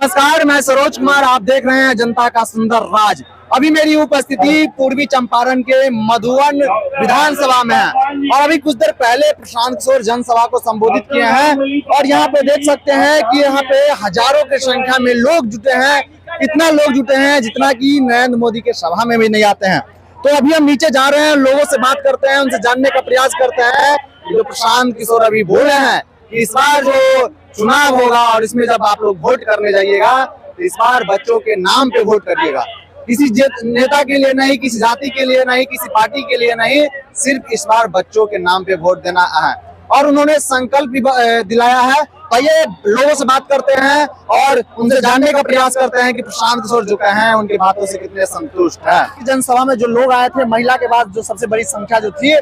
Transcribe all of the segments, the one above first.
नमस्कार, मैं सरोज कुमार, आप देख रहे हैं जनता का सुंदर राज। अभी मेरी उपस्थिति पूर्वी चंपारण के मधुबन विधानसभा में है और अभी कुछ देर पहले प्रशांत किशोर जनसभा को संबोधित किए हैं और यहाँ पे देख सकते हैं कि यहाँ पे हजारों की संख्या में लोग जुटे हैं। इतना लोग जुटे हैं जितना कि नरेंद्र मोदी के सभा में भी नहीं आते हैं। तो अभी हम नीचे जा रहे हैं, लोगों से बात करते हैं, उनसे जानने का प्रयास करते हैं। जो प्रशांत किशोर अभी बोले हैं कि इस बार जो चुनाव होगा और इसमें जब आप लोग वोट करने जाइएगा तो इस बार बच्चों के नाम पे वोट करिएगा, किसी नेता के लिए नहीं, किसी जाति के लिए नहीं, किसी पार्टी के लिए नहीं, सिर्फ इस बार बच्चों के नाम पे वोट देना है। और उन्होंने संकल्प भी दिलाया है। तो ये लोगों से बात करते हैं और उनसे जानने का प्रयास करते हैं कि प्रशांत किशोर जो कहे हैं उनकी बातों से कितने संतुष्ट है। जनसभा में जो लोग आए थे, महिला के बाद जो सबसे बड़ी संख्या जो थी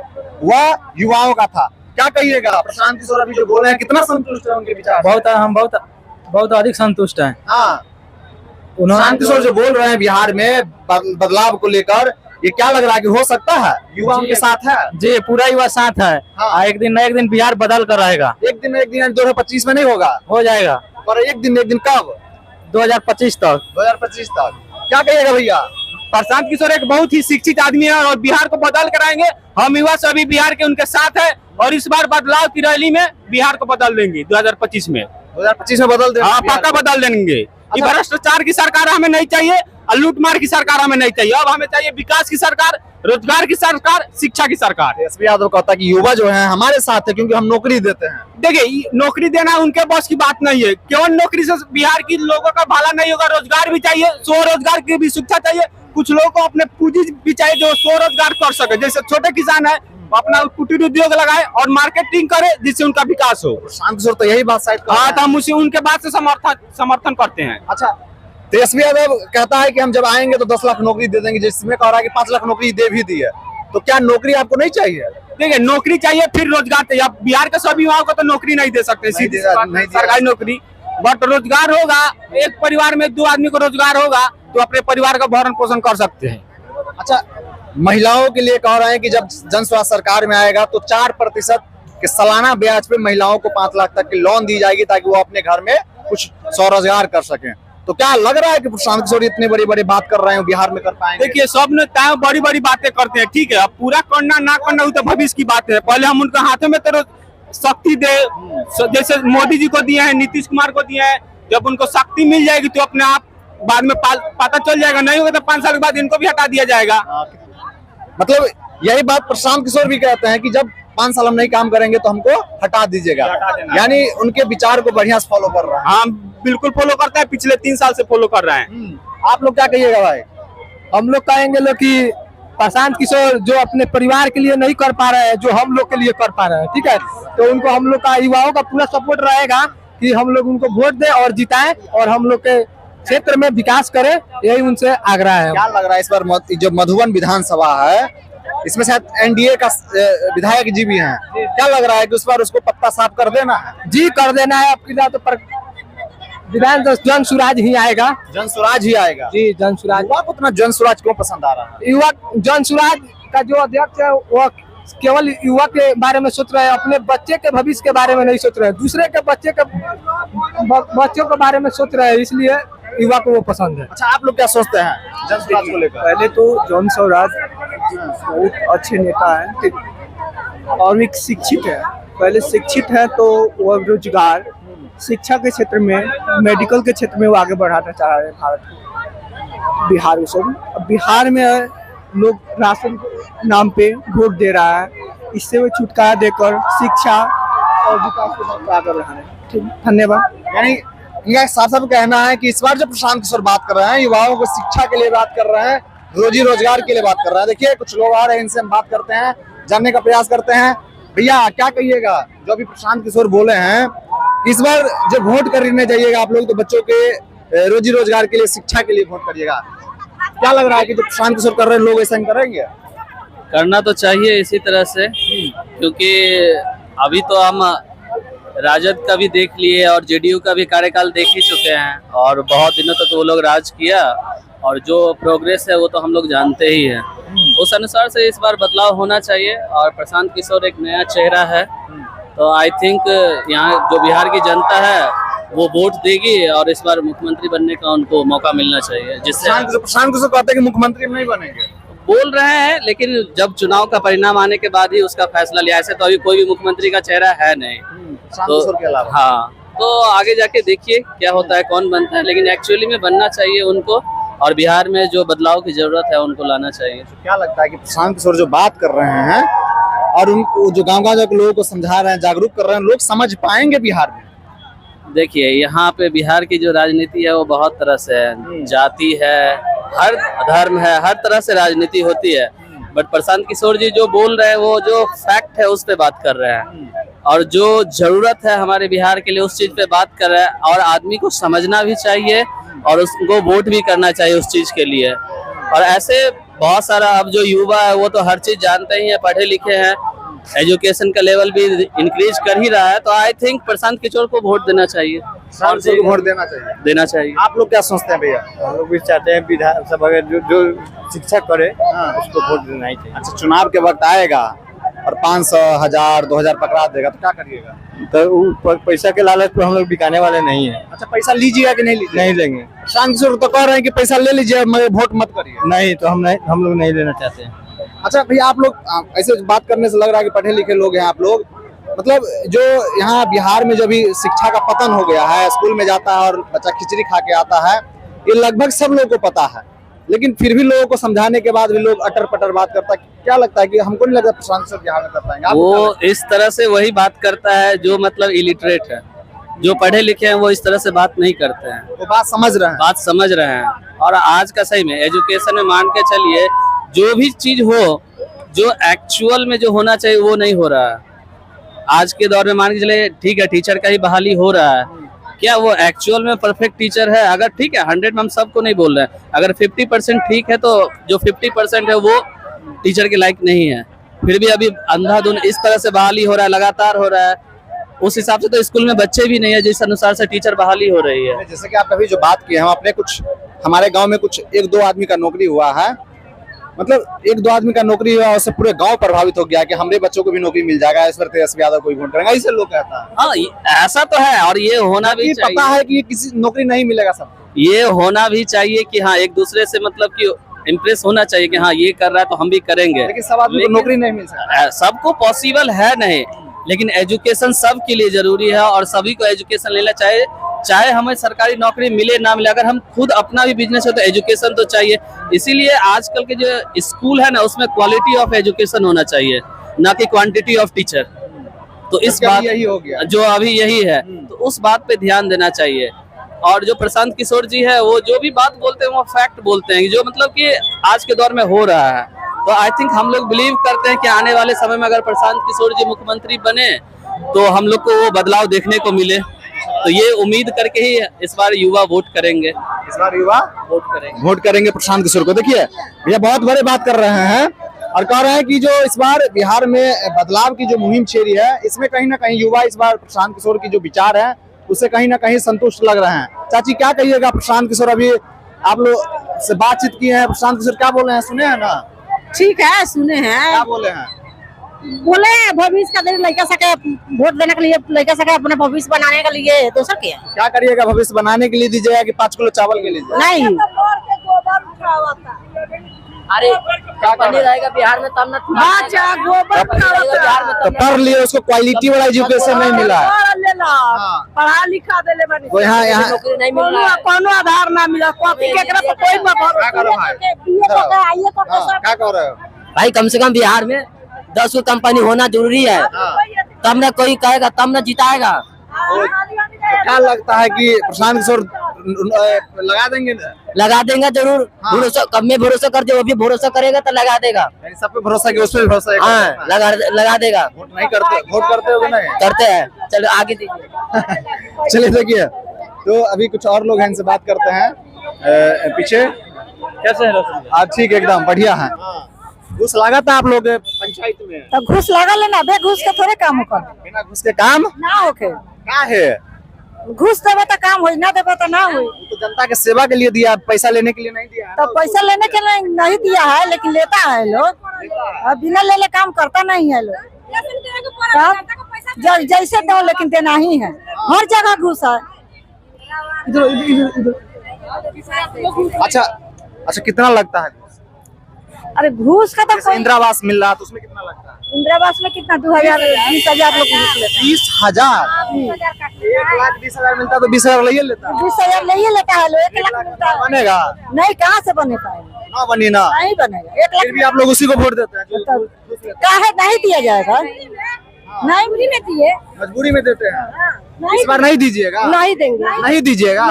वह युवाओं का था। क्या कहिएगा, प्रशांत किशोर अभी जो बोले हैं कितना संतुष्ट है उनके विचार? हम बहुत अधिक संतुष्ट हैं। हाँ, प्रशांत किशोर जो बोल रहे हैं बिहार में बदलाव को लेकर, ये क्या लग रहा है कि हो सकता है युवा उनके साथ है? जी, पूरा युवा साथ है। हाँ। एक दिन न एक दिन बिहार बदल कर रहेगा। एक दिन 2025 में नहीं होगा, हो जाएगा। और एक दिन कब? 2025 तक। 2025 तक। क्या कहिएगा भैया? प्रशांत किशोर एक बहुत ही शिक्षित आदमी है और बिहार को बदल कर आएंगे। हम युवा सभी बिहार के उनके साथ है और इस बार बदलाव की रैली में बिहार को बदल देंगे। 2025 में बदल देंगे। हाँ, पक्का बदल देंगे। ये भ्रष्टाचार की सरकार हमें नहीं चाहिए और लूटमार की सरकार हमें नहीं चाहिए। अब हमें चाहिए विकास की सरकार, रोजगार की सरकार, शिक्षा की सरकार। एसपी यादव कहता है कि युवा जो है हमारे साथ है क्योंकि हम नौकरी देते हैं। देखिए, नौकरी देना उनके बस की बात नहीं है। केवल नौकरी से बिहार की लोगों का भला नहीं होगा, रोजगार भी चाहिए, स्वरोजगार की भी शिक्षा चाहिए। कुछ लोगों को अपने पूंजी भी चाहिए जो स्वरोजगार कर सके। जैसे छोटे किसान है, अपना कुटीर उद्योग लगाए और मार्केटिंग करे जिससे उनका विकास हो। प्रशांत किशोर तो यही बात शायद हाँ, तो हम उसे उनके बात से समर्थन करते हैं। अच्छा, तो एसपी यादव कहता है कि हम जब आएंगे तो 10 लाख नौकरी दे देंगे, जिसमें कह रहा है कि 5 लाख नौकरी दे भी दी है। तो क्या नौकरी आपको नहीं चाहिए? देखिए, नौकरी चाहिए फिर रोजगार चाहिए। अब बिहार के सभी युवाओं को तो नौकरी नहीं दे सकते सीधी सरकारी नौकरी, बट रोजगार होगा। एक परिवार में 2 आदमी को रोजगार होगा तो अपने परिवार का भरण पोषण कर सकते हैं। अच्छा, महिलाओं के लिए कह रहे हैं कि जब जन स्वास्थ्य सरकार में आएगा तो 4% के सालाना ब्याज पे महिलाओं को 5 लाख तक की लोन दी जाएगी ताकि वो अपने घर में कुछ स्वरोजगार कर सकें। तो क्या लग रहा है कि प्रशांत किशोर इतनी बड़ी बात कर रहे हैं बिहार में कर पाएंगे? देखिए, सब नेताएं बड़ी बातें करते हैं, ठीक है। अब पूरा करना ना करना वो तो भविष्य की बात है। पहले हम उनके हाथों में तो शक्ति दे, जैसे मोदी जी को दिए हैं, नीतीश कुमार को दिए हैं। जब उनको शक्ति मिल जाएगी तो अपने आप बाद में पता चल जाएगा। नहीं होगा तो 5 साल के बाद इनको भी हटा दिया जाएगा। मतलब यही बात प्रशांत किशोर भी कहते हैं कि जब 5 साल हम नहीं काम करेंगे तो हमको हटा दीजिएगा। यानी उनके विचार को बढ़िया से फॉलो कर रहा है। हाँ, बिल्कुल फॉलो करता है, पिछले 3 साल से फॉलो कर रहे हैं। आप लोग क्या कहिएगा भाई? हम लोग कहेंगे लोग कि प्रशांत किशोर जो अपने परिवार के लिए नहीं कर पा रहे हैं, जो हम लोग के लिए कर पा रहे हैं, ठीक है। तो उनको हम लोग का, युवाओं का पूरा सपोर्ट रहेगा कि हम लोग उनको वोट दें और जिताएं और हम लोग के क्षेत्र में विकास करें, यही उनसे आग्रह है। क्या लग रहा है इस बार जो मधुबन विधानसभा है इसमें शायद एनडीए का विधायक जी भी हैं, क्या लग रहा है कि उस बार उसको पत्ता साफ कर देना है? जी, कर देना है। आपकी बात पर विधान जन स्वराज ही आएगा। जन स्वराज ही आएगा जी, जन स्वराज। युवा को उतना जन स्वराज क्यों पसंद आ रहा है? युवा जन स्वराज का जो अध्यक्ष है वो केवल युवा के बारे में सोच रहे हैं, अपने बच्चे के भविष्य के बारे में नहीं सोच रहे हैं, दूसरे के बच्चों के बारे में सोच रहे हैं, इसलिए युवा को वो पसंद है। अच्छा, आप लोग क्या सोचते हैं जन स्वराज को लेकर? पहले तो जन स्वराज बहुत अच्छे नेता है और एक शिक्षित है। पहले शिक्षित है तो वो रोजगार, शिक्षा के क्षेत्र में, मेडिकल के क्षेत्र में वो आगे बढ़ाना चाह रहे हैं भारत को, बिहार को सब। अब बिहार में लोग राशन नाम पे वोट दे रहा है, इससे वो छुटकारा देकर शिक्षा और विकास को आगे बढ़ा रहे हैं। ठीक, धन्यवाद। यानी इनका साफ कहना है कि इस बार जो प्रशांत किशोर बात कर रहे हैं, युवाओं को शिक्षा के लिए बात कर रहे हैं, रोजी रोजगार के लिए बात कर रहे हैं। देखिए, कुछ लोग आ रहे हैं, इनसे हम बात करते हैं, जानने का प्रयास करते हैं। भैया, क्या कहिएगा जो अभी प्रशांत किशोर बोले हैं, इस बार जब वोट करने जाइएगा आप लोग तो बच्चों के रोजी रोजगार के लिए, शिक्षा के लिए वोट करिएगा। क्या लग रहा है कि जो प्रशांत किशोर कर रहे हैं लोग ऐसा नहीं करेंगे? करना तो चाहिए इसी तरह से, क्योंकि अभी तो हम राजद का भी देख लिए और जेडीयू का भी कार्यकाल देख ही चुके हैं और बहुत दिनों तक वो लोग राज किया और जो प्रोग्रेस है वो तो हम लोग जानते ही हैं। उस अनुसार से इस बार बदलाव होना चाहिए और प्रशांत किशोर एक नया चेहरा है, तो आई थिंक यहाँ जो बिहार की जनता है वो वोट देगी और इस बार मुख्यमंत्री बनने का उनको मौका मिलना चाहिए, जिससे प्रशांत किशोर कहते हैं कि मुख्यमंत्री नहीं बनेंगे। बोल रहे हैं, लेकिन जब चुनाव का परिणाम आने के बाद ही उसका फैसला लिया। ऐसे तो अभी कोई भी मुख्यमंत्री का चेहरा है नहीं। प्रशांत किशोर के अलावा हाँ, तो आगे जाके देखिए क्या होता है, कौन बनता है, लेकिन एक्चुअली में बनना चाहिए उनको, और बिहार में जो बदलाव की जरूरत है उनको लाना चाहिए। क्या लगता है कि प्रशांत किशोर जो बात कर रहे हैं और उनको जो गाँव के लोगों को समझा रहे हैं, जागरूक कर रहे हैं, लोग समझ पाएंगे बिहार में? देखिए, यहाँ पे बिहार की जो राजनीति है वो बहुत तरह से है, जाति है, हर धर्म है, हर तरह से राजनीति होती है। बट प्रशांत किशोर जी जो बोल रहे हैं वो जो फैक्ट है उस पे बात कर रहे हैं, और जो जरूरत है हमारे बिहार के लिए उस चीज पे बात कर रहे हैं। और आदमी को समझना भी चाहिए और उसको वोट भी करना चाहिए उस चीज के लिए। और ऐसे बहुत सारा अब जो युवा है वो तो हर चीज जानते ही है, पढ़े लिखे हैं, एजुकेशन का लेवल भी इंक्रीज कर ही रहा है। तो आई थिंक प्रशांत किशोर को वोट देना चाहिए, प्रशांत किशोर को वोट देना चाहिए। आप लोग क्या सोचते हैं भैया? हम लोग भी चाहते हैं विधानसभा जो शिक्षा करे उसको वोट देना ही चाहिए। अच्छा, चुनाव के वक्त आएगा और 500, 1000, 2000 पकड़ा देगा तो क्या करिएगा? तो पैसा के लालच पे हम लोग बिकाने वाले नहीं है। अच्छा, पैसा लीजिएगा कि नहीं लीजिएगा? नहीं लेंगे। प्रशांत किशोर तो कह रहे हैं कि पैसा ले लीजिए मगर वोट मत करिए। नहीं, तो हम लोग नहीं लेना चाहते हैं। अच्छा भैया, आप लोग ऐसे बात करने से लग रहा है कि पढ़े लिखे लोग हैं आप लोग। मतलब जो यहाँ बिहार में जो भी शिक्षा का पतन हो गया है, स्कूल में जाता है और बच्चा खिचड़ी खा के आता है, ये लगभग सब लोगों को पता है, लेकिन फिर भी लोगों को समझाने के बाद भी लोग अटर पटर बात करता है। क्या लगता है कि हमको नहीं लगता प्रशांत किशोर बिहार में कर पाएंगे? वो इस तरह से वही बात करता है जो मतलब इलिटरेट है, जो पढ़े लिखे हैं वो इस तरह से बात नहीं करते हैं। वो बात समझ रहे हैं। और आज का सही में एजुकेशन में मान के चलिए, जो भी चीज हो जो एक्चुअल में जो होना चाहिए वो नहीं हो रहा है। आज के दौर में मान के चलिए, ठीक है टीचर का ही बहाली हो रहा है, क्या वो एक्चुअल में परफेक्ट टीचर है? अगर ठीक है 100 में हम सबको नहीं बोल रहे हैं, अगर 50% ठीक है तो जो 50% है वो टीचर के लायक नहीं है। फिर भी अभी अंधाधुन इस तरह से बहाली हो रहा है, लगातार हो रहा है। उस हिसाब से तो स्कूल में बच्चे भी नहीं है जिस अनुसार से टीचर बहाली हो रही है। जैसे कि आप अभी जो बात की, हम अपने कुछ हमारे गांव में कुछ 1-2 आदमी का नौकरी हुआ है, मतलब 1-2 आदमी का नौकरी हुआ, उससे पूरे गांव प्रभावित हो गया कि हमारे बच्चों को भी नौकरी मिल जाएगा, इस बार तेजस्वी यादव को वोट करेंगे, ऐसे लोग कहता है। हाँ, ऐसा तो है और ये होना भी चाहिए। पता है कि किसी नौकरी नहीं मिलेगा सबको, ये होना भी चाहिए कि हाँ एक दूसरे से मतलब कि इम्प्रेस होना चाहिए कि हाँ ये कर रहा है तो हम भी करेंगे, लेकिन सब आदमी को नौकरी नहीं मिल सकता। सबको पॉसिबल है नहीं, लेकिन एजुकेशन सबके लिए जरूरी है और सभी को एजुकेशन लेना चाहिए, चाहे हमें सरकारी नौकरी मिले ना मिले। अगर हम खुद अपना भी बिजनेस है तो एजुकेशन तो चाहिए। इसीलिए आजकल के जो स्कूल है ना उसमें क्वालिटी ऑफ एजुकेशन होना चाहिए, ना कि क्वांटिटी ऑफ टीचर। तो इस बात यही हो गया जो अभी यही है, तो उस बात पे ध्यान देना चाहिए। और जो प्रशांत किशोर जी है वो जो भी बात बोलते हैं वो फैक्ट बोलते हैं, जो मतलब कि आज के दौर में हो रहा है। तो आई थिंक हम लोग बिलीव करते हैं कि आने वाले समय में अगर प्रशांत किशोर जी मुख्यमंत्री बने तो हम लोग को वो बदलाव देखने को मिले। तो ये उम्मीद करके ही इस बार युवा वोट करेंगे। इस बार युवा वोट करेंगे प्रशांत किशोर को। देखिए भैया बहुत बड़े बात कर रहे हैं और कह रहे हैं कि जो इस बार बिहार में बदलाव की जो मुहिम छेड़ी है, इसमें कहीं ना कहीं युवा इस बार प्रशांत किशोर की जो विचार है उससे कहीं ना कहीं संतुष्ट लग रहे हैं। चाची क्या कहिएगा? प्रशांत किशोर, अभी आप लोग से बातचीत की है, प्रशांत किशोर क्या बोले हैं सुने हैं ना? ठीक है, सुने हैं। क्या बोले हैं? बोले भविष्य का दिन लड़का सके वोट देने के लिए, लड़का सके अपने भविष्य बनाने के लिए। तो सर क्या करिएगा? भविष्य बनाने के लिए दीजिएगा कि 5 किलो चावल के लिए? नहीं, अरे पानी रहेगा बिहार में तब ना। अच्छा, गोबर बिहार में तो पढ़ लिए, उसको क्वालिटी वाला एजुकेशन नहीं मिला है। पढ़ा लिखा देले बनी, वो यहाँ नौकरी नहीं मिल रहा है। कोनो आधार ना मिला, कॉपी केकरा पे कोई क्या कर रहे हो भाई? कम से कम बिहार में 10 कंपनी होना जरूरी है, तब ना कोई कहेगा, तब ना जिताएगा। क्या लगता है कि प्रशांत किशोर लगा देंगे? लगा देंगे जरूर। भरोसा कब में भरोसा करते, वो भी भरोसा करेगा तो लगा देगा। सब पे भरोसा कि उस पे भरोसा है। हाँ, लगा देगा। वोट नहीं करते? वोट करते हो कि नहीं? करते हैं। चलो आगे देखिए। चलिए देखिए, तो अभी कुछ और लोग हैं, इनसे बात करते हैं। पीछे कैसे है? ठीक, एकदम बढ़िया है। घूस लगा था आप लोग पंचायत में? तो घूस लगा लेना, बे घूस के थोड़े काम होकर बिना घूस के काम ना होके। क्या है? घूस देवे तो काम हो, ना देवे तो ना हो। तो जनता के सेवा के लिए दिया, पैसा लेने के लिए नहीं दिया। तो पैसा लेने के लिए नहीं दिया है, लेकिन लेता है लोग। अब बिना ले काम करता नहीं है लोग। जैसे दो लेकिन देना ही है, हर जगह घूस है। इधर इधर इधर अच्छा अच्छा, कितना लगता है? अरे घूस का तो जैसे इंदिरावास मिल रहा तो उसमें कितना लगता है? इंदिरावास में कितना 2000 20,000 लोग घूस लेते 20,000। 1,20,000 मिलता तो 20,000 ले लेता। 20,000 नहीं लेता है लोग, 1 लाख मिलता है। बनेगा नहीं, कहाँ से बने पाएगा? ना, बनी ना। नहीं बनेगा, 1 फिर लाख भी आप लोग उसी को वोट देते हैं जो काहे नहीं दिया जाएगा? नहीं मुझे नहीं दिए, मजबूरी में देते हैं। नहीं इस बार नहीं दीजिएगा? नहीं देंगे। नहीं दीजिएगा?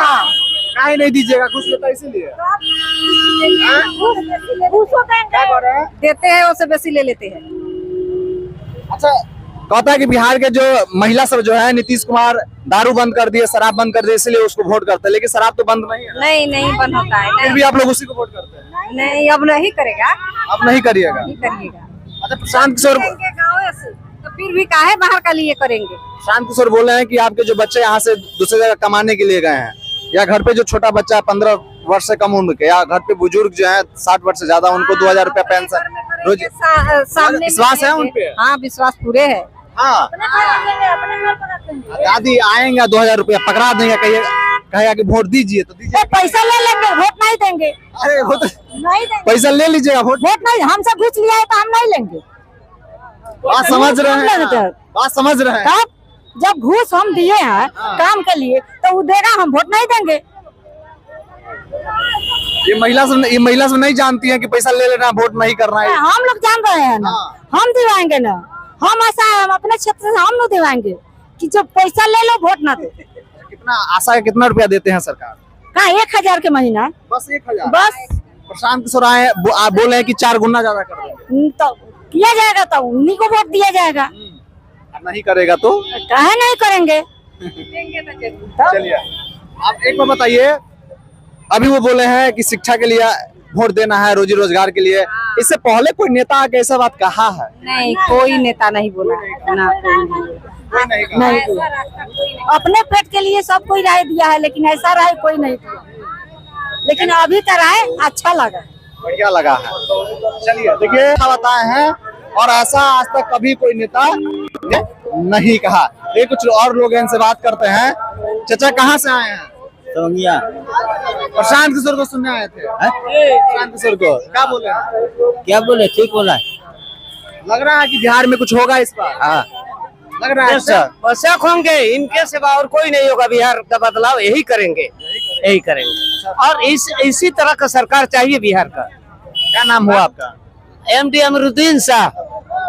काहे नहीं दीजिएगा? कुछ लेता इसीलिए। घूसो देंगे, देते हैं उससे बेसी ले लेते हैं। अच्छा, कहता है कि बिहार के जो महिला सब जो है, नीतीश कुमार दारू बंद कर दिए, शराब बंद कर दिए, इसलिए उसको वोट करते हैं, लेकिन शराब तो बंद नहीं है। नहीं नहीं बंद होता है, फिर भी आप लोग उसी को वोट करते हैं? नहीं अब नहीं करेगा, आप नहीं करिएगा? नहीं करिएगा। अच्छा, प्रशांत किशोर गाँव से तो फिर भी काहे बाहर का लिए करेंगे? प्रशांत किशोर बोल रहे हैं कि आपके जो बच्चे यहाँ से दूसरी जगह कमाने के लिए गए हैं, या घर पे जो छोटा बच्चा है 15 वर्ष से कम उम्र के, या घर पे बुजुर्ग जो है 60 वर्ष से ज्यादा, उनको 2,000 रुपया पेंशन रोज। सामने विश्वास है उन पे? हाँ विश्वास पूरे है। हाँ, दादी आएंगे 2,000 रुपया पकड़ा देंगे, कहेगा कि वोट दीजिए तो दीजिए। पैसा ले लेंगे, वोट नहीं देंगे। अरे वो तो नहीं देंगे, पैसा ले लीजिएगा, वोट वोट नहीं, हमसे घूस लिया है तो हम नहीं लेंगे। बात समझ रहे हैं? बात समझ रहे हैं? तब जब घूस हम दिए हैं काम के लिए तो वो देगा, हम वोट नहीं देंगे। ये महिला सब नहीं जानती है कि पैसा ले लेना, वोट नहीं करना है। हम लोग जान रहे हैं ना, हम दिवाएंगे ना। हम ऐसा हम अपने क्षेत्र से हम लोग दिवाएंगे कि जब पैसा ले लो वोट ना दो। कितना आशा है, कितना रुपया देते हैं सरकार? कहाँ 1,000 के महीना, बस 1,000। बस प्रशांत किशोर आए, आप बोले हैं कि 4 गुना ज्यादा कर देंगे। तो किया जाएगा, तो उन्हीं को वोट दिया जाएगा। नहीं करेगा तो काहे नहीं करेंगे? चलिए, आप एक बार बताइए, अभी वो बोले हैं कि शिक्षा के लिए वोट देना है, रोजी रोजगार के लिए। इससे पहले कोई नेता आके ऐसा बात कहा है? नहीं, कोई नेता नहीं बोला ना, कोई नहीं कहा। नहीं दिया। अपने पेट के लिए सब कोई राय दिया है, लेकिन ऐसा राय कोई नहीं दिया। लेकिन अभी का राय अच्छा लगा, बढ़िया लगा है। चलिए देखिए, क्या बताए हैं, और ऐसा आज तक कभी कोई नेता ने नहीं कहा। ये कुछ और लोग हैं, इनसे बात करते हैं। चाचा कहाँ से आए हैं? प्रशांत किशोर को सुनने आए थे? प्रशांत किशोर को क्या बोले? क्या बोले? ठीक बोला। लग रहा है कि बिहार में कुछ होगा इस बार? हाँ, लग रहा है अच्छा। बशक होंगे, इनके सिवा और कोई नहीं होगा। बिहार का बदलाव यही करेंगे, यही करेंगे। और इसी तरह का सरकार चाहिए बिहार का। क्या नाम हुआ आपका? MD अमरुद्दीन शाह।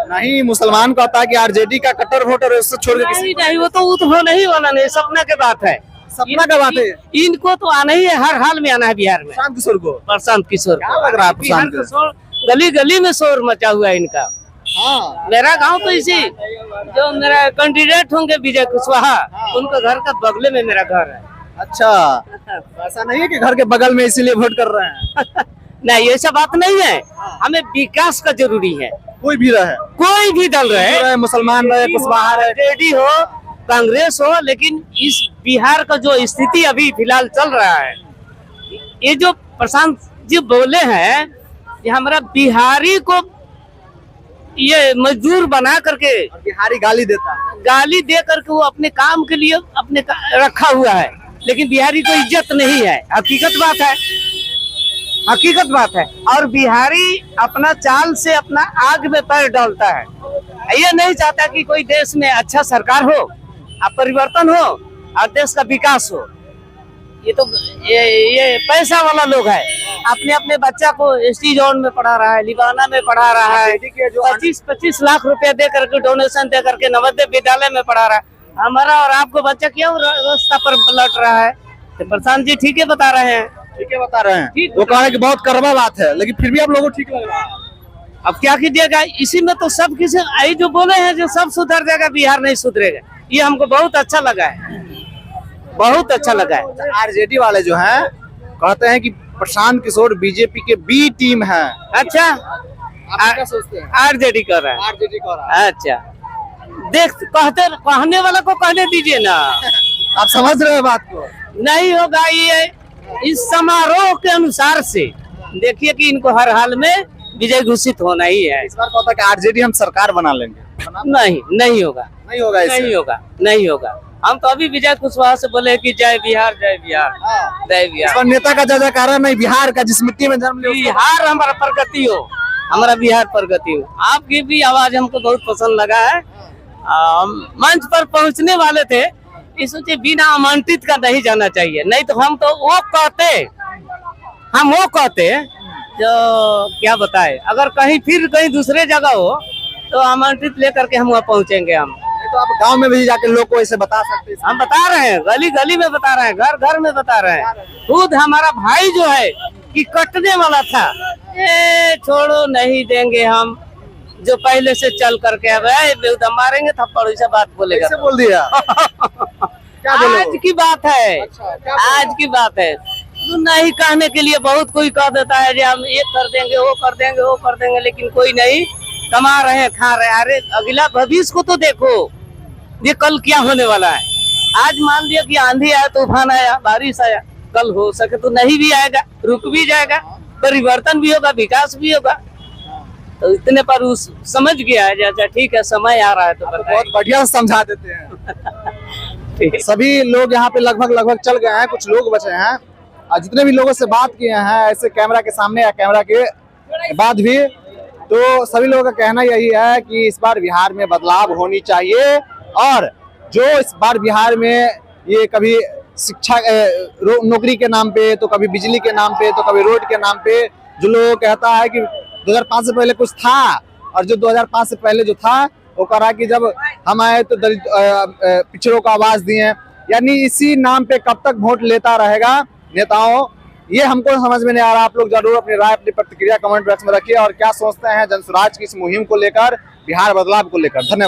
नहीं, मुसलमान कहता है कि आरजेडी का कट्टर वोटर है, उससे छोड़ के किसी नहीं, वो तो नहीं होना, नहीं सपना की बात है। सपना का बात है। इनको तो आना ही है, हर हाल में आना है बिहार में। प्रशांत किशोर को? प्रशांत किशोर क्या लग रहा है प्रशांत किशोर? गली गली में शोर मचा हुआ है इनका। हाँ, मेरा गांव तो इसी, जो मेरा कैंडिडेट होंगे विजय कुशवाहा, उनका घर का बगले में मेरा घर है। अच्छा, ऐसा नहीं है कि घर के बगल में इसीलिए वोट कर रहे हैं? नहीं, ऐसा बात नहीं है। हमें विकास का जरूरी है। कोई भी रहे, कोई भी दल रहे, मुसलमान रहे, कुशवाहा रहे, जेडी हो, कांग्रेस हो, लेकिन इस बिहार का जो स्थिति अभी फिलहाल चल रहा है, ये जो प्रशांत जी बोले हैं, ये हमारा बिहारी को ये मजदूर बना करके, बिहारी गाली देता है। गाली दे करके वो अपने काम के लिए रखा हुआ है, लेकिन बिहारी को इज्जत नहीं है। हकीकत बात है, हकीकत बात है। और बिहारी अपना चाल से अपना आग में पैर डालता है। ये नहीं चाहता कि कोई देश में अच्छा सरकार हो, परिवर्तन हो और देश का विकास हो। ये तो ये पैसा वाला लोग है। अपने अपने बच्चा को ST जोन में पढ़ा रहा है, लिबाना में पढ़ा रहा है, 25-25 लाख रुपया दे करके डोनेशन दे करके नवोदय विद्यालय में पढ़ा रहा है। हमारा और आपको बच्चा क्यों रास्ता पर पलट रहा है? तो प्रशांत जी ठीक है बता रहे हैं, ठीक है बता रहे हैं। वो कह रहे हैं कि बहुत करवा बात है, लेकिन फिर भी आप लोगों को ठीक लग रहा है। अब क्या कीजिएगा, इसी में तो सब किसी आई जो बोले हैं जो सब सुधर जाएगा, बिहार नहीं सुधरेगा। ये हमको बहुत अच्छा लगा है, बहुत अच्छा लगा है। आरजेडी वाले जो हैं कहते हैं कि प्रशांत किशोर बीजेपी के बी टीम है। अच्छा, आप क्या सोचते हैं? आरजेडी कर रहा है। आरजेडी कह रहा है। अच्छा, देख कहने वाला को कहने दीजिए ना। आप समझ रहे हैं बात को? नहीं होगा ये इस समारोह के अनुसार से। देखिए कि इनको हर हाल में विजय घोषित होना ही है। इस बार कहता है कि आरजेडी हम सरकार बना लेंगे। नहीं, नहीं होगा, नहीं होगा, नहीं होगा, नहीं होगा। हम तो अभी विजय कुशवाहा से बोले कि जय बिहार जय बिहार जय बिहार। इस पर नेता का जय जयकारा नहीं, बिहार का जिस मिट्टी में जन्म लिया उसको- बिहार हमारा प्रगति हो, हमारा बिहार प्रगति हो। आपकी भी आवाज हमको बहुत पसंद लगा है। मंच पर पहुंचने वाले थे, इस सोचे बिना आमंत्रित का नहीं जाना चाहिए, नहीं तो हम तो वो कहते जो क्या बताए, अगर कहीं फिर कहीं दूसरे जगह हो तो आमंत्रित लेकर के हम वहाँ पहुंचेंगे। हम नहीं तो आप गांव में भी जाके लोग को ऐसे बता सकते हैं। हम बता रहे हैं, गली गली में बता रहे हैं, घर घर में बता रहे हैं। खुद हमारा भाई जो है कि कटने वाला था, ये छोड़ो नहीं देंगे हम, जो पहले से चल करके अब बेहुदा मारेंगे थप्पड़, ऐसा बात बोलेगा। कैसे बोल दिया? क्या बोले आज वो? की बात है, क्या आज की बात है। तो नहीं कहने के लिए बहुत कोई कह देता है कि हम ये कर देंगे वो कर देंगे वो कर देंगे, लेकिन कोई नहीं, कमा रहे हैं खा रहे हैं। अरे अगला भविष्य को तो देखो, ये कल क्या होने वाला है। आज मान लिया कि आंधी आया, तूफान आया, बारिश आया, कल हो सके तो नहीं भी आएगा, रुक भी जाएगा, परिवर्तन भी होगा, विकास भी होगा। तो इतने पर उस समझ गया है, जैसा ठीक है समय आ रहा है तो बहुत बढ़िया समझा देते हैं। सभी लोग यहाँ पे लगभग चल गए हैं, कुछ लोग बचे हैं। और जितने भी लोगों से बात किए हैं ऐसे कैमरा के सामने या कैमरा के बाद भी, तो सभी लोगों का कहना यही है कि इस बार बिहार में बदलाव होनी चाहिए। और जो इस बार बिहार में ये कभी शिक्षा नौकरी के नाम पे, तो कभी बिजली के नाम पे, तो कभी रोड के नाम पे, जो लोग कहता है कि 2005 से पहले कुछ था, और जो 2005 से पहले जो था वो कहा कि जब हम आए तो दलित पिछड़ों को आवाज दिए, यानी इसी नाम पे कब तक वोट लेता रहेगा नेताओं, ये हमको समझ में नहीं आ रहा। आप लोग जरूर अपनी राय, अपनी प्रतिक्रिया कमेंट बॉक्स में रखिए और क्या सोचते हैं जनसुराज की इस मुहिम को लेकर, बिहार बदलाव को लेकर। धन्यवाद।